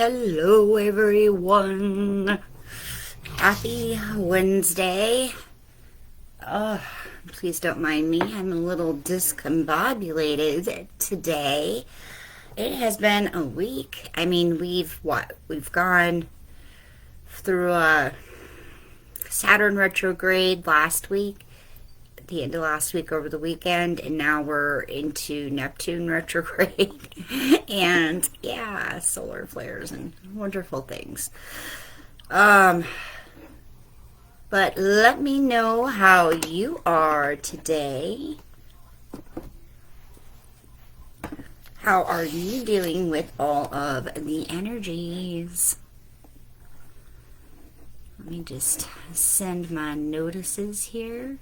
Hello everyone. Happy Wednesday. Please don't mind me. I'm a little discombobulated today. It has been a week. I mean, we've gone through a Saturn retrograde last week, at the end of last week over the weekend, and now we're into Neptune retrograde. And yeah, solar flares and wonderful things. But let me know how you are today. How are you dealing with all of the energies? Let me just send my notices here.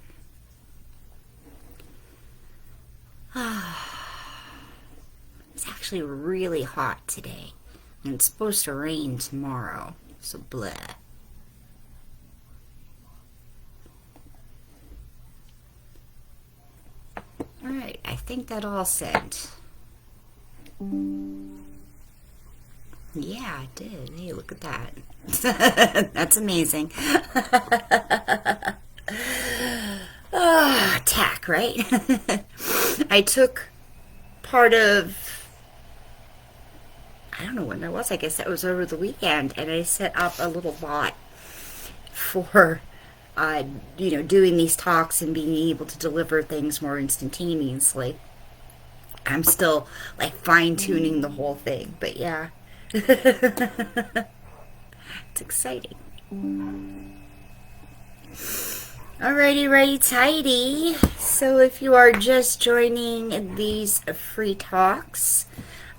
It's actually really hot today, and it's supposed to rain tomorrow, so bleh. Alright, I think that all sent. Yeah, I did. Hey, look at that. That's amazing. Attack, right? I took part of, I don't know when that was, I guess that was over the weekend, and I set up a little bot for doing these talks and being able to deliver things more instantaneously. I'm still like fine-tuning the whole thing, but yeah. It's exciting. Alrighty, righty, tighty. So if you are just joining these free talks,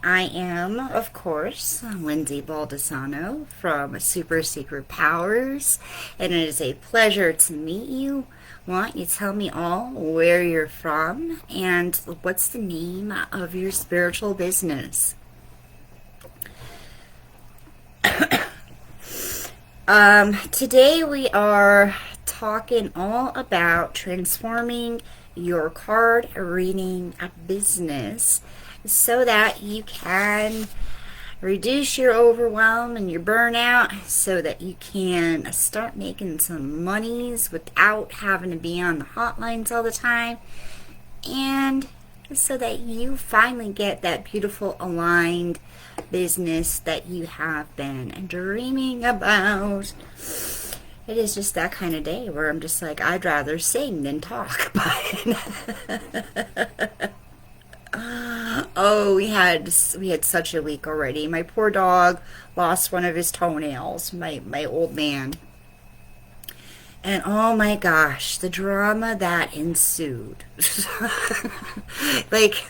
I am, of course, Lindsay Baldessano from Super Secret Powers, and it is a pleasure to meet you. Why don't you tell me all where you're from and what's the name of your spiritual business? Today we are talking all about transforming your card reading business so that you can reduce your overwhelm and your burnout, so that you can start making some monies without having to be on the hotlines all the time, and so that you finally get that beautiful aligned business that you have been dreaming about. It is just that kind of day where I'm just like, I'd rather sing than talk. But oh, we had such a week already. My poor dog lost one of his toenails, my old man. And oh my gosh, the drama that ensued. Like,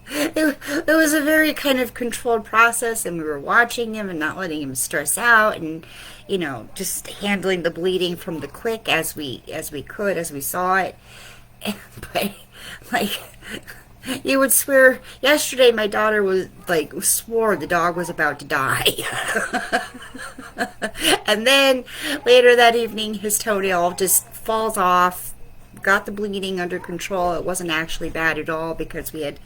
it was a very kind of controlled process, and we were watching him and not letting him stress out, and just handling the bleeding from the quick as we could, as we saw it. But like, you would swear, yesterday my daughter was like, swore the dog was about to die. And then later that evening, his toenail just falls off, got the bleeding under control. It wasn't actually bad at all, because we had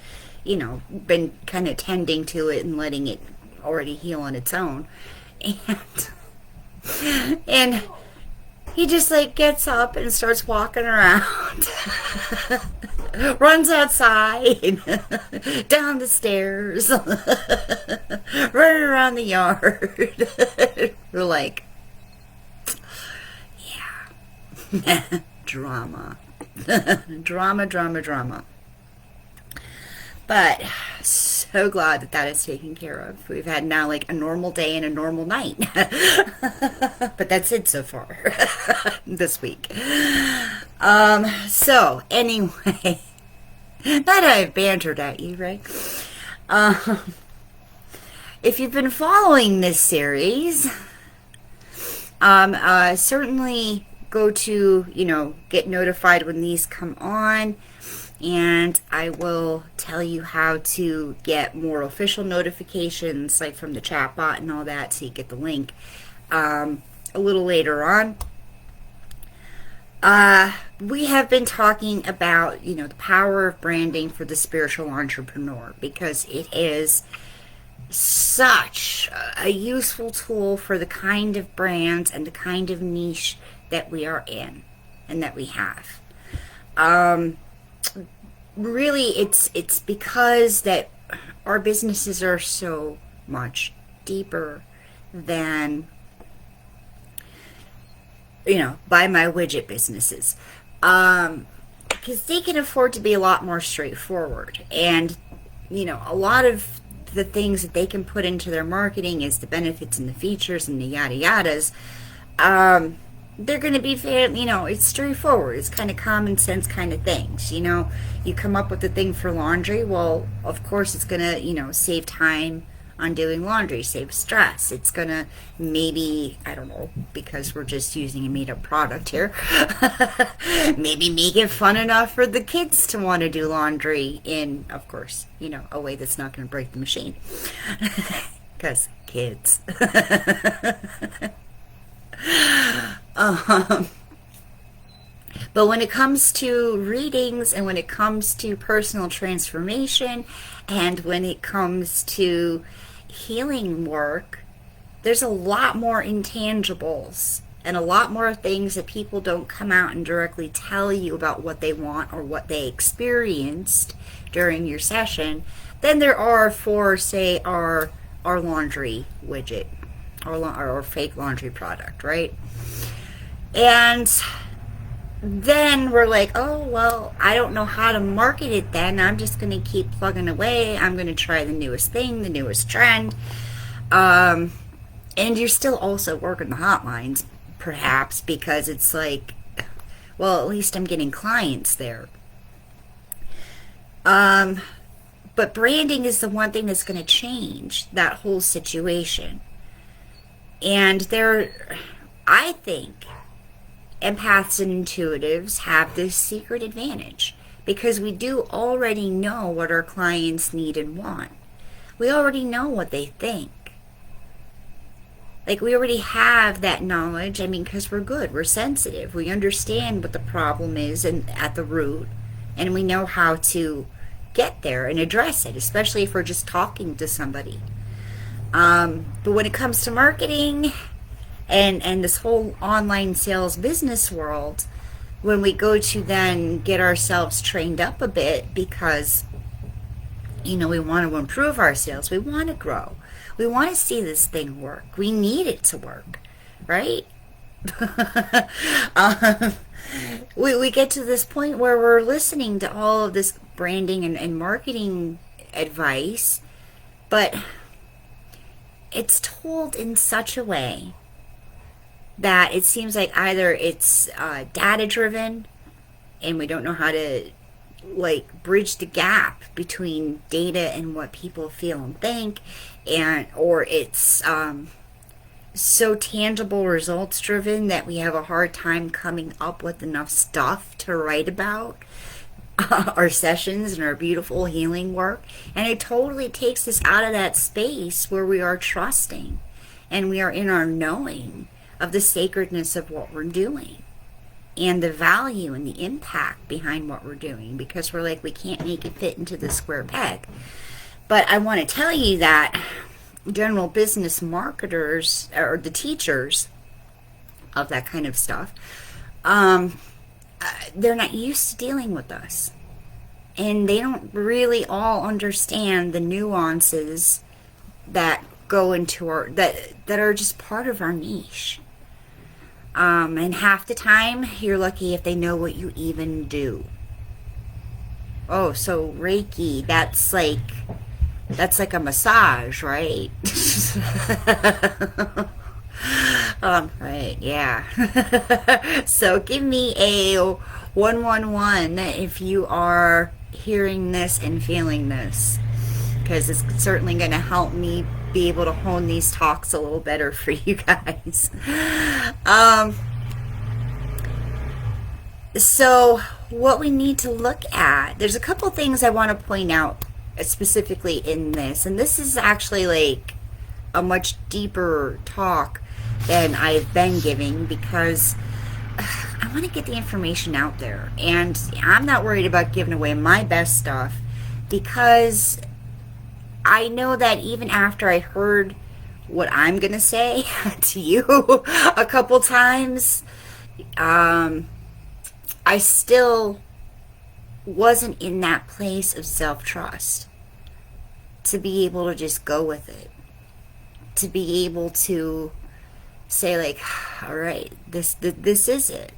been kind of tending to it and letting it already heal on its own. And he just like gets up and starts walking around. Runs outside, down the stairs, running around the yard. We're like, yeah. Drama. Drama. But so glad that is taken care of. We've had now like a normal day and a normal night. But that's it so far this week. So anyway, that I've bantered at you, right? If you've been following this series, certainly go to, get notified when these come on. And I will tell you how to get more official notifications, like from the chat bot and all that, so you get the link a little later on. We have been talking about, the power of branding for the spiritual entrepreneur, because it is such a useful tool for the kind of brands and the kind of niche that we are in and that we have. Um, Really, it's because that our businesses are so much deeper than, buy my widget businesses. Because they can afford to be a lot more straightforward. And, a lot of the things that they can put into their marketing is the benefits and the features and the yada yadas. They're going to be, it's straightforward. It's kind of common sense kind of things. You come up with a thing for laundry. Well, of course, it's going to, save time on doing laundry, save stress. It's going to maybe, I don't know, because we're just using a made up product here, maybe make it fun enough for the kids to want to do laundry in, of course, a way that's not going to break the machine. Because kids. But when it comes to readings and when it comes to personal transformation and when it comes to healing work, there's a lot more intangibles and a lot more things that people don't come out and directly tell you about what they want or what they experienced during your session than there are for, say, our laundry widget or fake laundry product, right? And then we're like, oh, well, I don't know how to market it then. I'm just going to keep plugging away. I'm going to try the newest thing, the newest trend. And you're still also working the hotlines, perhaps, because it's like, well, at least I'm getting clients there. But branding is the one thing that's going to change that whole situation. And I think empaths and intuitives have this secret advantage because we do already know what our clients need and want. We already know what they think. Like, we already have that knowledge. I mean, because we're good. We're sensitive. We understand what the problem is and at the root, and we know how to get there and address it, especially if we're just talking to somebody. But when it comes to marketing and this whole online sales business world, when we go to then get ourselves trained up a bit because, we want to improve our sales, we want to grow, we want to see this thing work, we need it to work, right? We get to this point where we're listening to all of this branding and marketing advice, but it's told in such a way that it seems like either it's data driven and we don't know how to bridge the gap between data and what people feel and think, or it's so tangible results driven that we have a hard time coming up with enough stuff to write about our sessions and our beautiful healing work. And it totally takes us out of that space where we are trusting and we are in our knowing of the sacredness of what we're doing and the value and the impact behind what we're doing, because we're like, we can't make it fit into the square peg. But I want to tell you that general business marketers, or the teachers of that kind of stuff, they're not used to dealing with us, and they don't really all understand the nuances that go into that are just part of our niche. And half the time you're lucky if they know what you even do. Oh, so Reiki, that's like a massage, right? Right, yeah. So give me a 111 if you are hearing this and feeling this, because it's certainly going to help me be able to hone these talks a little better for you guys. So what we need to look at, there's a couple things I want to point out specifically in this, and this is actually like a much deeper talk than I've been giving, because I want to get the information out there, and I'm not worried about giving away my best stuff, because I know that even after I heard what I'm going to say to you a couple times, I still wasn't in that place of self-trust to be able to just go with it, to be able to say like, all right, this is it.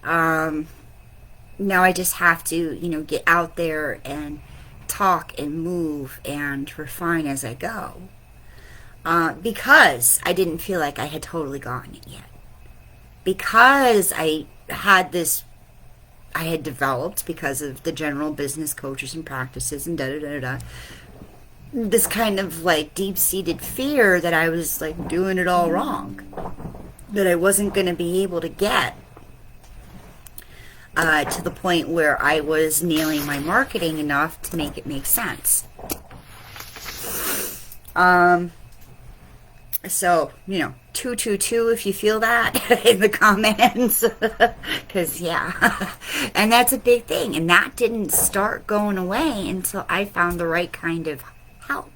Now I just have to, get out there and talk and move and refine as I go. Because I didn't feel like I had totally gotten it yet. Because I had developed, because of the general business coaches and practices and this kind of like deep-seated fear that I was like doing it all wrong, that I wasn't going to be able to get to the point where I was nailing my marketing enough to make it make sense. So, 222 if you feel that in the comments. Because, yeah. And that's a big thing. And that didn't start going away until I found the right kind of help.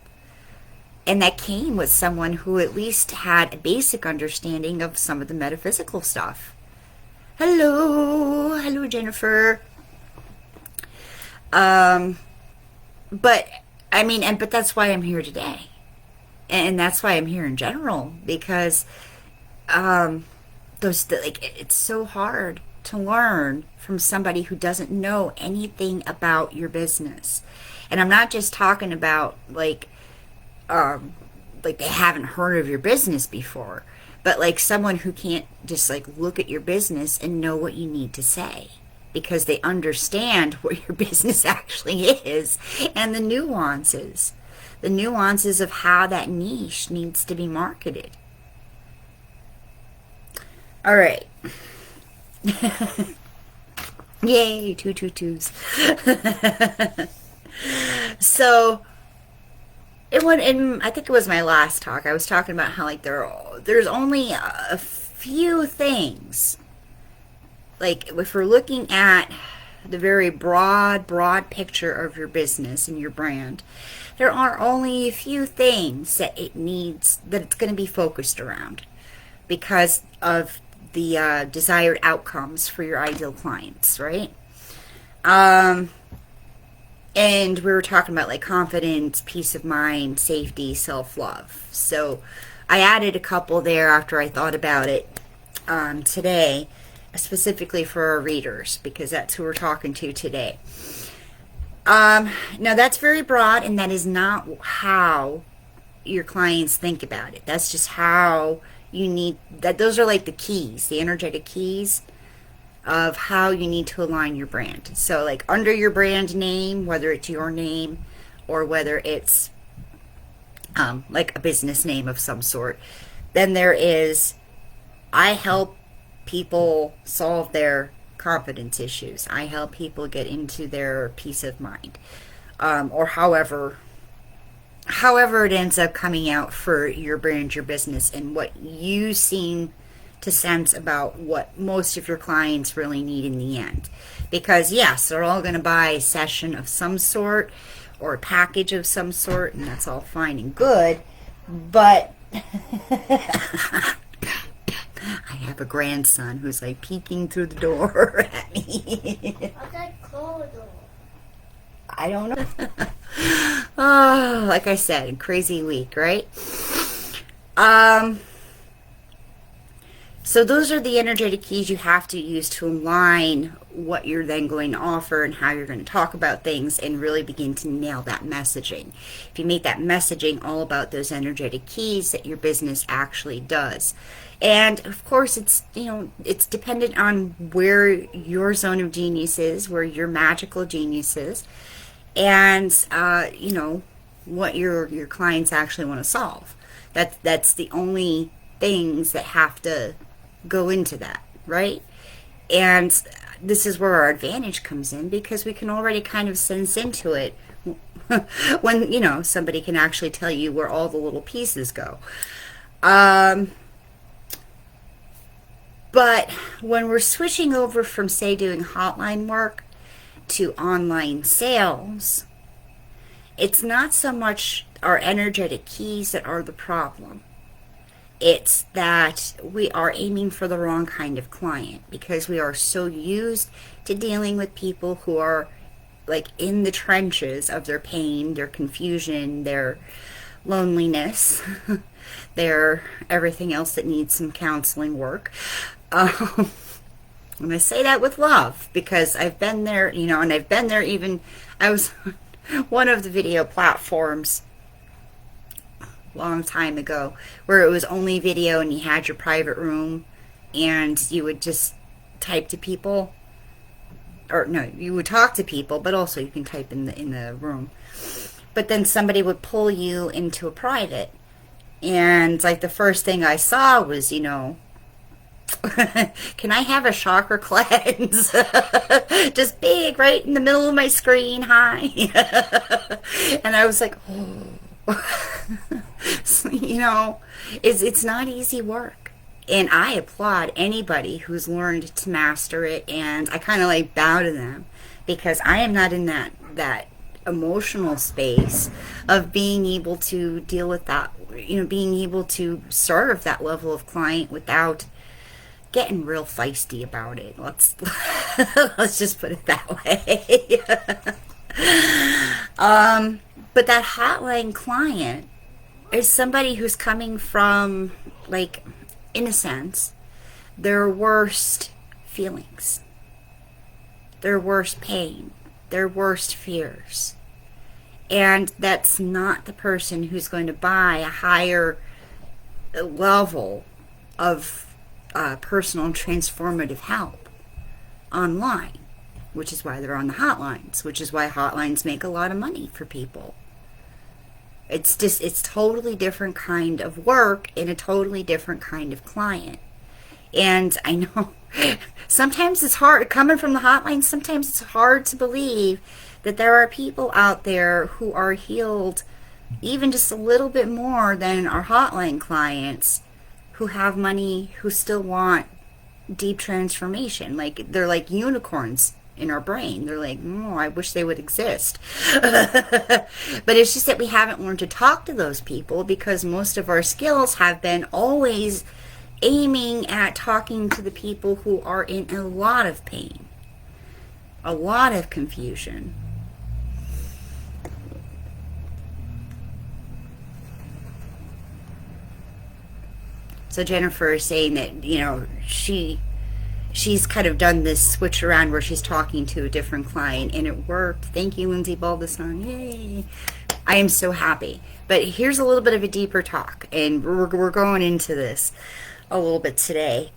And that came with someone who at least had a basic understanding of some of the metaphysical stuff. Hello, Jennifer. But that's why I'm here today. And that's why I'm here in general, because it's so hard to learn from somebody who doesn't know anything about your business. And I'm not just talking about like they haven't heard of your business before, but like someone who can't just like look at your business and know what you need to say, because they understand what your business actually is and the nuances of how that niche needs to be marketed. All right. Yay, 222s. So, I think it was my last talk, I was talking about how like there's only a few things. Like if we're looking at the very broad picture of your business and your brand, there are only a few things that it's going to be focused around because of the desired outcomes for your ideal clients, right? And we were talking about like confidence, peace of mind, safety, self-love. So I added a couple there after I thought about it today, specifically for our readers, because that's who we're talking to today. Now that's very broad, and that is not how your clients think about it. That's just how you need that. Those are like the keys, the energetic keys of how you need to align your brand. So like under your brand name, whether it's your name or whether it's like a business name of some sort, then there is, I help people solve their confidence issues. I help people get into their peace of mind, or however it ends up coming out for your brand, your business, and what you seem to sense about what most of your clients really need in the end. Because yes, they're all going to buy a session of some sort or a package of some sort, and that's all fine and good, but I have a grandson who's like peeking through the door at me. I don't know. Oh, like I said, crazy week, right? So those are the energetic keys you have to use to align what you're then going to offer and how you're going to talk about things and really begin to nail that messaging. If you make that messaging all about those energetic keys, that your business actually does. And of course, it's dependent on where your zone of genius is, where your magical genius is, and what your clients actually want to solve. That's the only things that have to go into that, right? And this is where our advantage comes in, because we can already kind of sense into it when somebody can actually tell you where all the little pieces go. But when we're switching over from, say, doing hotline work to online sales, it's not so much our energetic keys that are the problem. It's that we are aiming for the wrong kind of client because we are so used to dealing with people who are like in the trenches of their pain, their confusion, their loneliness, their everything else that needs some counseling work. And I say that with love because I've been there, and I've been there even, I was on one of the video platforms long time ago where it was only video and you had your private room and you would just type to people, or no, you would talk to people, but also you can type in the room. But then somebody would pull you into a private, and like the first thing I saw was, can I have a chakra cleanse? Just big right in the middle of my screen. Hi. And I was like, oh. So, it's not easy work. And I applaud anybody who's learned to master it, and I kind of like bow to them because I am not in that emotional space of being able to deal with that, being able to serve that level of client without getting real feisty about it. Let's just put it that way. But that hotline client is somebody who's coming from, like, in a sense, their worst feelings, their worst pain, their worst fears. And that's not the person who's going to buy a higher level of personal and transformative help online, which is why they're on the hotlines, which is why hotlines make a lot of money for people. It's totally different kind of work and a totally different kind of client. And I know sometimes it's hard, coming from the hotline, sometimes it's hard to believe that there are people out there who are healed even just a little bit more than our hotline clients, who have money, who still want deep transformation. Like, they're like unicorns in our brain. They're like, oh, I wish they would exist. But it's just that we haven't learned to talk to those people because most of our skills have been always aiming at talking to the people who are in a lot of pain, a lot of confusion. So Jennifer is saying that, she's kind of done this switch around where she's talking to a different client, and it worked. Thank you, Lindsay Baldesson. Yay. I am so happy. But here's a little bit of a deeper talk, and we're going into this a little bit today.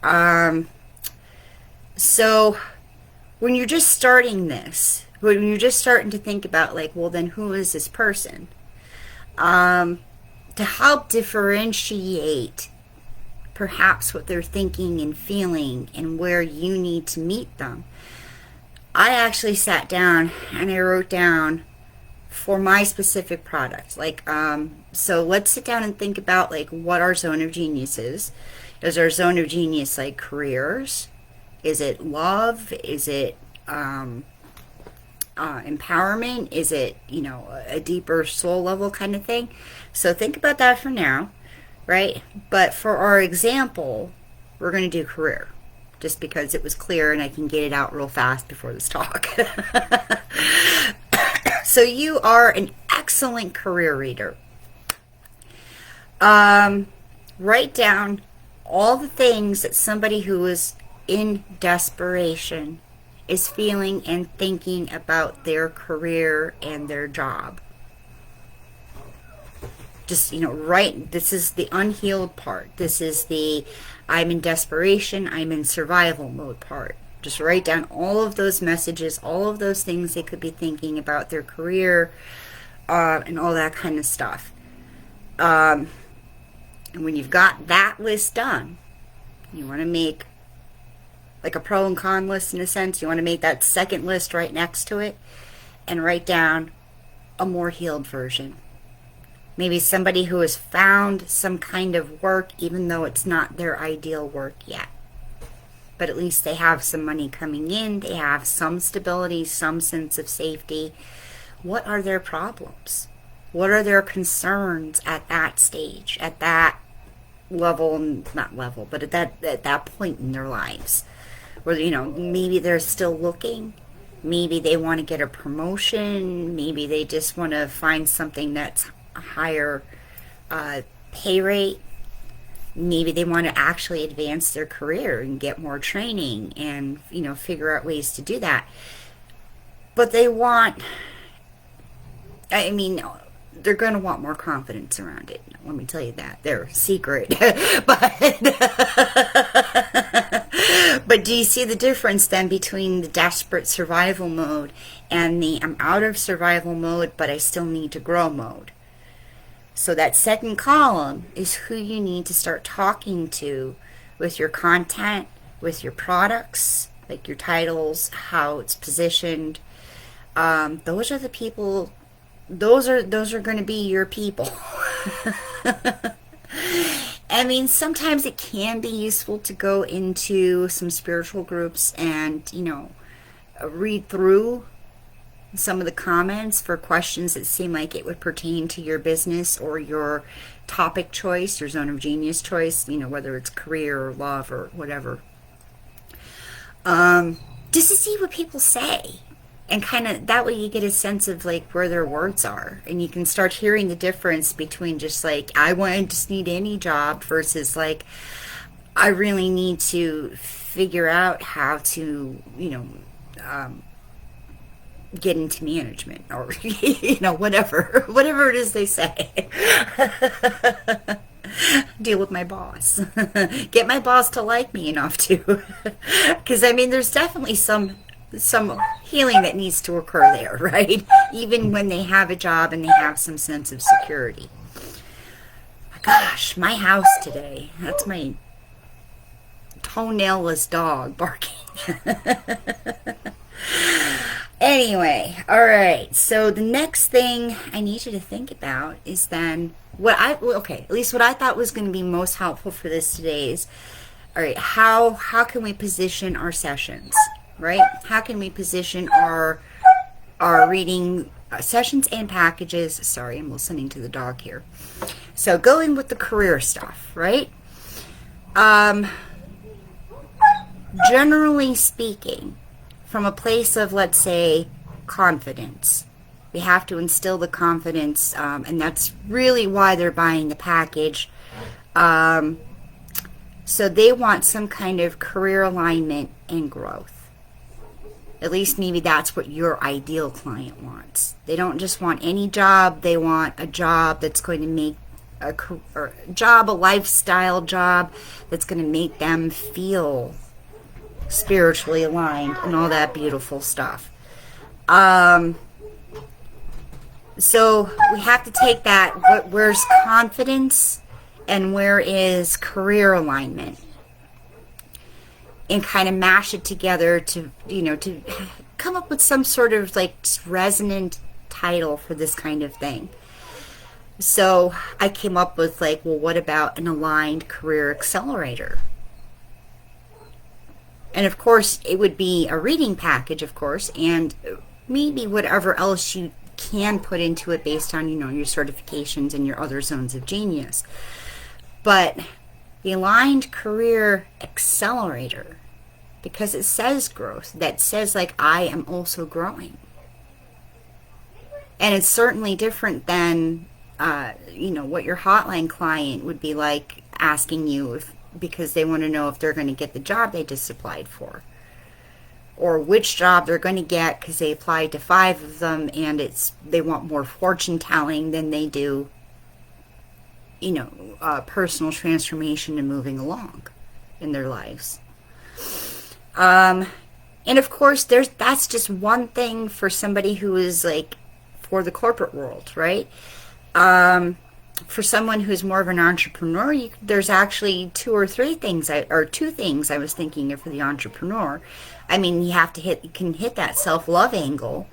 So when you're just starting this, when you're just starting to think about, like, well, then who is this person? To help differentiate perhaps what they're thinking and feeling and where you need to meet them, I actually sat down and I wrote down for my specific product. Like, so let's sit down and think about, like, what our zone of genius is. Is our zone of genius like careers? Is it love? Is it empowerment? Is it, a deeper soul level kind of thing? So think about that for now. Right? But for our example, we're going to do career, just because it was clear and I can get it out real fast before this talk. So you are an excellent career reader. Write down all the things that somebody who is in desperation is feeling and thinking about their career and their job. Just, right, this is the unhealed part. This is the I'm in desperation, I'm in survival mode part. Just write down all of those messages, all of those things they could be thinking about their career, and all that kind of stuff. And when you've got that list done, you want to make like a pro and con list in a sense. You want to make that second list right next to it and write down a more healed version. Maybe somebody who has found some kind of work, even though it's not their ideal work yet. But at least they have some money coming in. They have some stability, some sense of safety. What are their problems? What are their concerns at that stage, at that level, not level, but at that point in their lives, where maybe they're still looking, maybe they want to get a promotion, maybe they just want to find something that's a higher pay rate, maybe they want to actually advance their career and get more training and figure out ways to do that. But they're going to want more confidence around it. Let me tell you that. They're secret. But do you see the difference then between the desperate survival mode and the I'm out of survival mode, but I still need to grow mode? So that second column is who you need to start talking to with your content, with your products, like your titles, how it's positioned. Those are the people. Those are going to be your people. I mean, sometimes it can be useful to go into some spiritual groups and, read through some of the comments for questions that seem like it would pertain to your business or your topic choice, your zone of genius choice, whether it's career or love or whatever. Just to see what people say. And kind of that way you get a sense of like where their words are, and you can start hearing the difference between just like I just need any job versus like I really need to figure out how to get into management or whatever it is they say. Deal with my boss. Get my boss to like me enough to, because there's definitely some healing that needs to occur there, right? Even when they have a job and they have some sense of security. Gosh, my house today. That's my toenailless dog barking. Anyway, all right. So the next thing I need you to think about is then at least what I thought was going to be most helpful for this today is, all right, how can we position our sessions? Right? How can we position our reading sessions and packages? Sorry, I'm listening to the dog here. So going with the career stuff, right? Generally speaking, from a place of, let's say, confidence, we have to instill the confidence, and that's really why they're buying the package. So they want some kind of career alignment and growth. At least maybe that's what your ideal client wants. They don't just want any job. They want a job that's going to make a lifestyle job that's going to make them feel spiritually aligned and all that beautiful stuff. So we have to take that, where's confidence and where is career alignment, and kind of mash it together to come up with some sort of like resonant title for this kind of thing. So I came up with like, well, what about an aligned career accelerator? And of course, it would be a reading package, of course, and maybe whatever else you can put into it based on, your certifications and your other zones of genius. But the aligned career accelerator, because it says growth, that says like I am also growing. And it's certainly different than what your hotline client would be like asking you because they want to know if they're going to get the job they just applied for, or which job they're going to get because they applied to 5 of them, and they want more fortune telling than they do personal transformation and moving along in their lives. And of course, that's just one thing for somebody who is like for the corporate world, right? For someone who's more of an entrepreneur, there's actually 2 things I was thinking of for the entrepreneur. You can hit that self-love angle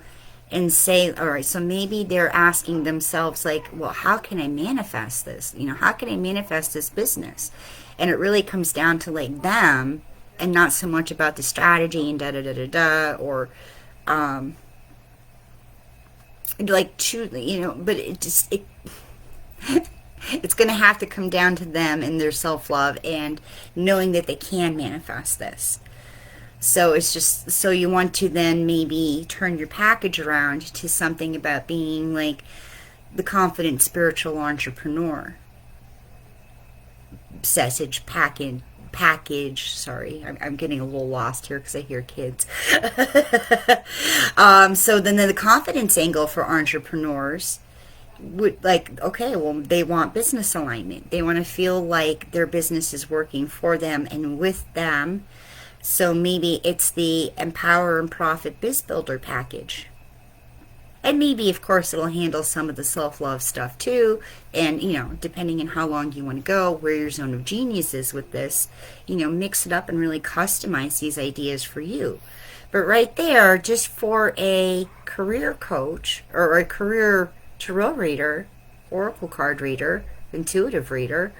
and say, all right, so maybe they're asking themselves like, well, how can I manifest this? How can I manifest this business? And it really comes down to like them and not so much about the strategy and or like but it's going to have to come down to them and their self-love and knowing that they can manifest this. So it's just, so you want to then maybe turn your package around to something about being like the confident spiritual entrepreneur. Package, sorry, I'm getting a little lost here because I hear kids. So then the confidence angle for entrepreneurs would, like, okay, well, they want business alignment. They want to feel like their business is working for them and with them. So maybe it's the Empower and Profit Biz Builder package. And maybe, of course, it'll handle some of the self-love stuff too. And, depending on how long you want to go, where your zone of genius is with this, mix it up and really customize these ideas for you. But right there, just for a career coach or a career tarot reader, oracle card reader, intuitive reader,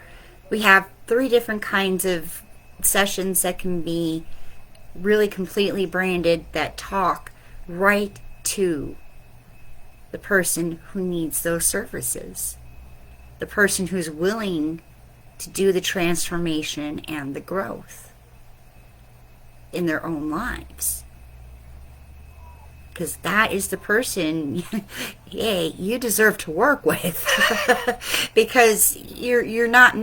we have 3 different kinds of sessions that can be really completely branded that talk right to the person who needs those services, the person who's willing to do the transformation and the growth in their own lives. Because that is the person, hey, you deserve to work with. Because you're not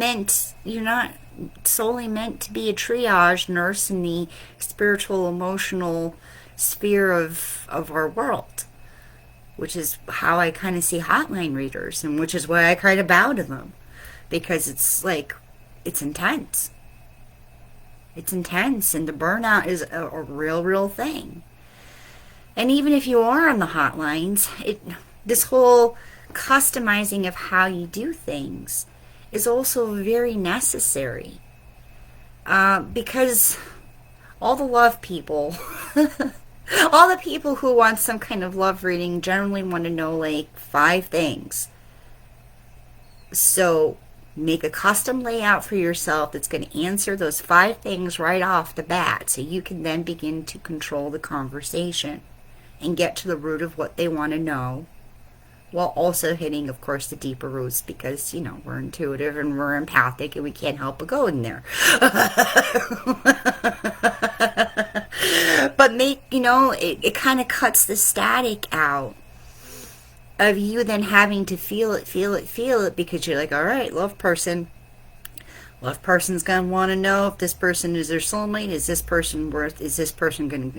solely meant to be a triage nurse in the spiritual, emotional sphere of our world, which is how I kind of see hotline readers, and which is why I kind of bow to them, because it's like, it's intense. It's intense, and the burnout is a real thing. And even if you are on the hotlines, this whole customizing of how you do things is also very necessary, because all the love people, all the people who want some kind of love reading generally want to know like 5 things. So make a custom layout for yourself that's going to answer those 5 things right off the bat, so you can then begin to control the conversation and get to the root of what they want to know, while also hitting, of course, the deeper roots, because, we're intuitive and we're empathic and we can't help but go in there. But it kind of cuts the static out of you then having to feel it, because you're like, all right, love person's gonna want to know if this person is their soulmate. Is this person gonna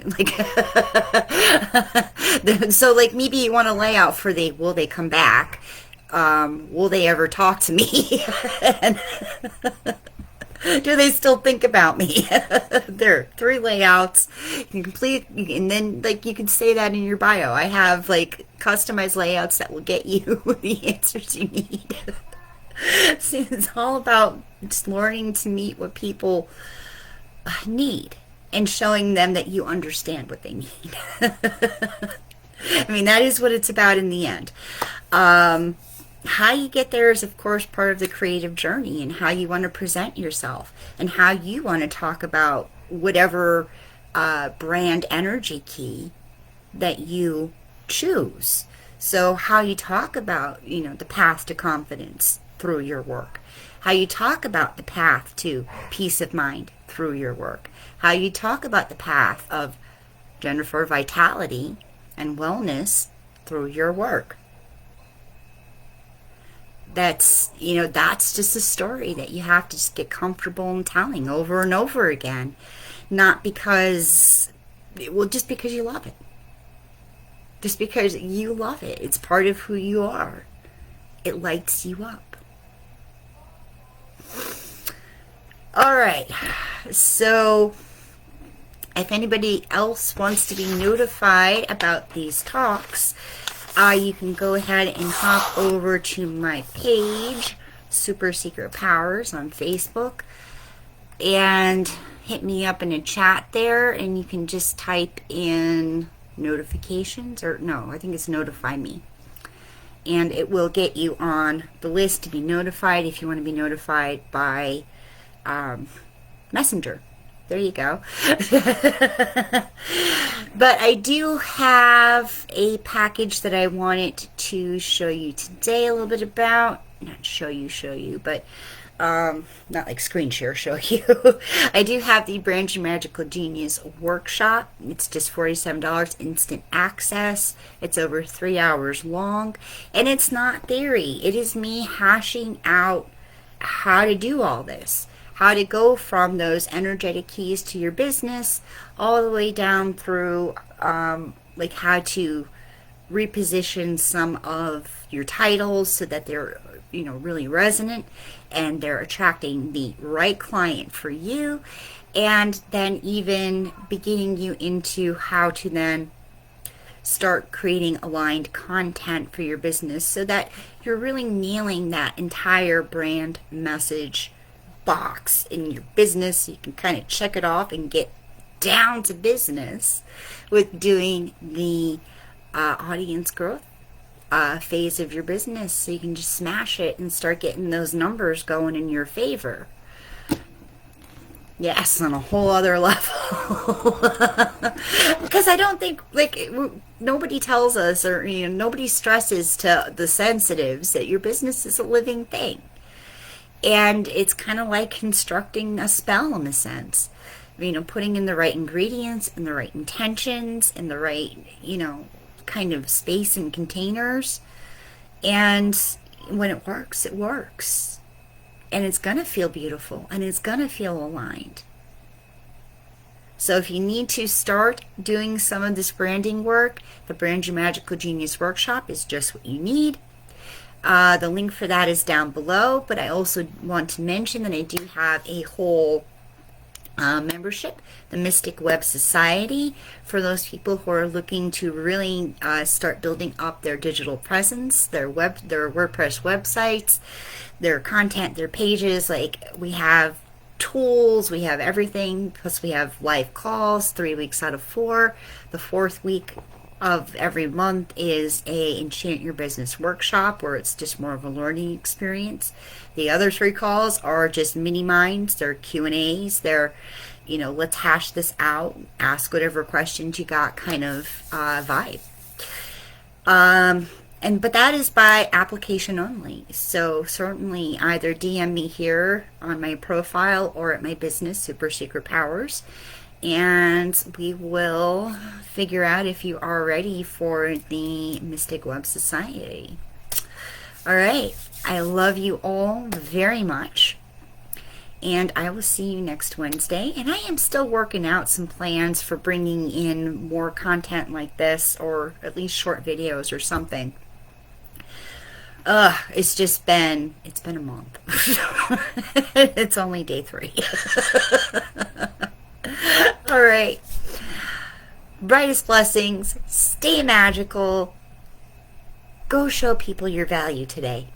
so like maybe you want to lay out for will they come back? Will they ever talk to me? Do they still think about me? There are 3 layouts. You can complete, and then you can say that in your bio. I have customized layouts that will get you the answers you need. See, it's all about just learning to meet what people need and showing them that you understand what they need. I mean, that is what it's about in the end. How you get there is, of course, part of the creative journey, and how you want to present yourself and how you want to talk about whatever brand energy key that you choose. So how you talk about, the path to confidence through your work, how you talk about the path to peace of mind through your work, how you talk about the path of Jennifer vitality and wellness through your work. That's just a story that you have to just get comfortable in telling over and over again, not because, just because you love it. Just because you love it. It's part of who you are. It lights you up. All right. So if anybody else wants to be notified about these talks, you can go ahead and hop over to my page, Super Secret Powers, on Facebook, and hit me up in a chat there, and you can just type in notifications, or no, I think it's notify me, and it will get you on the list to be notified if you want to be notified by Messenger. There you go. But I do have a package that I wanted to show you today a little bit about. Not show you, but not like screen share show you. I do have the Brand Your Magical Genius workshop. It's just $47, instant access. It's over 3 hours long, and it's not theory. It is me hashing out how to do all this, how to go from those energetic keys to your business all the way down through like how to reposition some of your titles so that they're really resonant and they're attracting the right client for you, and then even beginning you into how to then start creating aligned content for your business so that you're really nailing that entire brand message box in your business. You can kind of check it off and get down to business with doing the audience growth phase of your business, so you can just smash it and start getting those numbers going in your favor. Yes, on a whole other level. Because I don't think, like, nobody tells us, or nobody stresses to the sensitives that your business is a living thing. And it's kind of like constructing a spell in a sense. Putting in the right ingredients and the right intentions and the right, kind of space and containers. And when it works, it works. And it's going to feel beautiful and it's going to feel aligned. So if you need to start doing some of this branding work, the Brand Your Magical Genius workshop is just what you need. The link for that is down below, but I also want to mention that I do have a whole membership, the Mystic Web Society, for those people who are looking to really start building up their digital presence, their WordPress websites, their content, their pages. Like, we have tools, we have everything, plus we have live calls 3 weeks out of 4. The 4th week of every month is a Enchant Your Business workshop, where it's just more of a learning experience. The other 3 calls are just mini minds. They're Q&As. They're, let's hash this out, ask whatever questions you got kind of vibe. But that is by application only. So certainly either DM me here on my profile or at my business, Super Secret Powers, and we will figure out if you are ready for the Mystic Web Society. All right. I love you all very much, and I will see you next Wednesday. And I am still working out some plans for bringing in more content like this, or at least short videos or something. It's been a month. It's only day 3. All right. Brightest blessings. Stay magical. Go show people your value today.